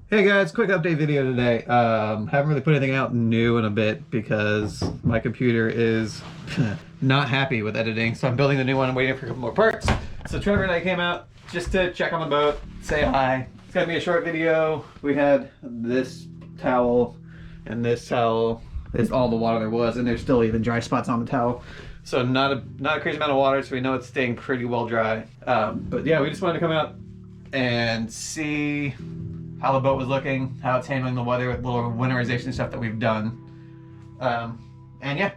Hey guys, quick update video today. Haven't really put anything out new in a bit because my computer is not happy with editing, so I'm building the new one and waiting for a couple more parts. So Trevor and I came out just to check on the boat, say hi. It's gonna be a short video. We had this towel and this towel is all the water there was, and there's still even dry spots on the towel. So not a crazy amount of water, so we know it's staying pretty well dry. But yeah, we just wanted to come out and see how the boat was looking, how it's handling the weather with little winterization stuff that we've done. And yeah,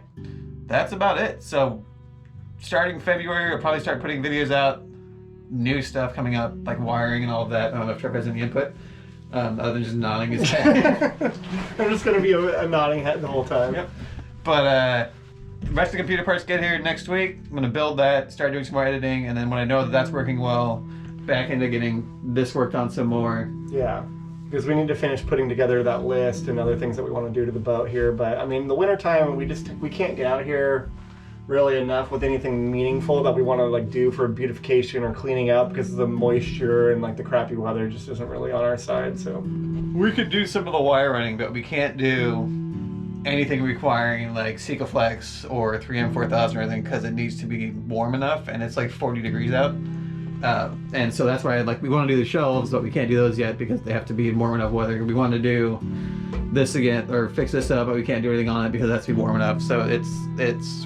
that's about it. So starting February, we'll probably start putting videos out, new stuff coming up, like wiring and all of that. I don't know if Trevor has any input, other than just nodding his head. I'm just gonna be a nodding head the whole time. Yep. But the rest of the computer parts get here next week. I'm gonna build that, start doing some more editing, and then when I know that that's working well, back into getting this worked on some more. Yeah, because we need to finish putting together that list and other things that we want to do to the boat here. But I mean, the winter time, we can't get out here really enough with anything meaningful that we want to like do for beautification or cleaning up because of the moisture and like the crappy weather just isn't really on our side. So we could do some of the wire running, but we can't do anything requiring like Sikaflex or 3M 4000 or anything because it needs to be warm enough, and it's like 40 degrees out. And so that's why we want to do the shelves, but we can't do those yet because they have to be in warm enough weather. We want to do this again or fix this up, but we can't do anything on it because it has to be warm enough. So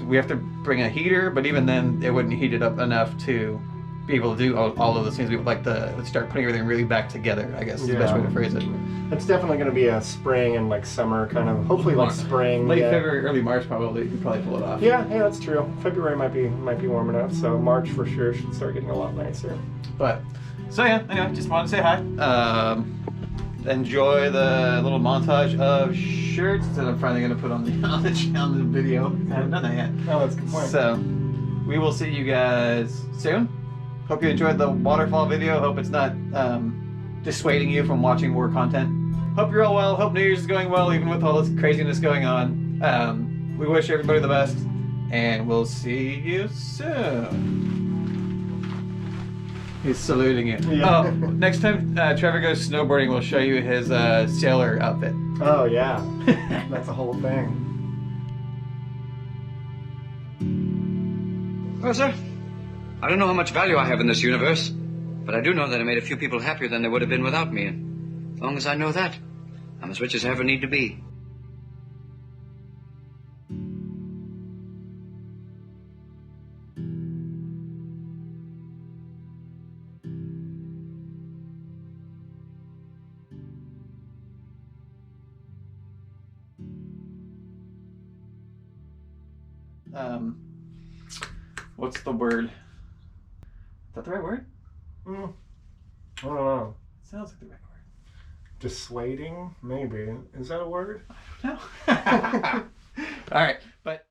we have to bring a heater, but even then it wouldn't heat it up enough to be able to do all of those things. We would like to start putting everything really back together, I guess is the best way to phrase it. It's definitely going to be a spring and like summer kind of, hopefully like spring. Late February, early March probably. You could probably pull it off. Yeah, that's true. February might be warm enough, so March for sure should start getting a lot nicer. But, so yeah, anyway, just wanted to say hi. Enjoy the little montage of shirts that I'm finally going to put on the video. I haven't done that yet. Oh, that's a good point. So, we will see you guys soon. Hope you enjoyed the waterfall video. Hope it's not dissuading you from watching more content. Hope you're all well. Hope New Year's is going well, even with all this craziness going on. We wish everybody the best, and we'll see you soon. He's saluting you. Yeah. Oh, next time Trevor goes snowboarding, we'll show you his sailor outfit. Oh, yeah. That's a whole thing. Well, sir, I don't know how much value I have in this universe, but I do know that I made a few people happier than they would have been without me. And as long as I know that, I'm as rich as I ever need to be. What's the word? Is that the right word? I don't know. Sounds like the right word. Dissuading? Maybe. Is that a word? No. All right, but.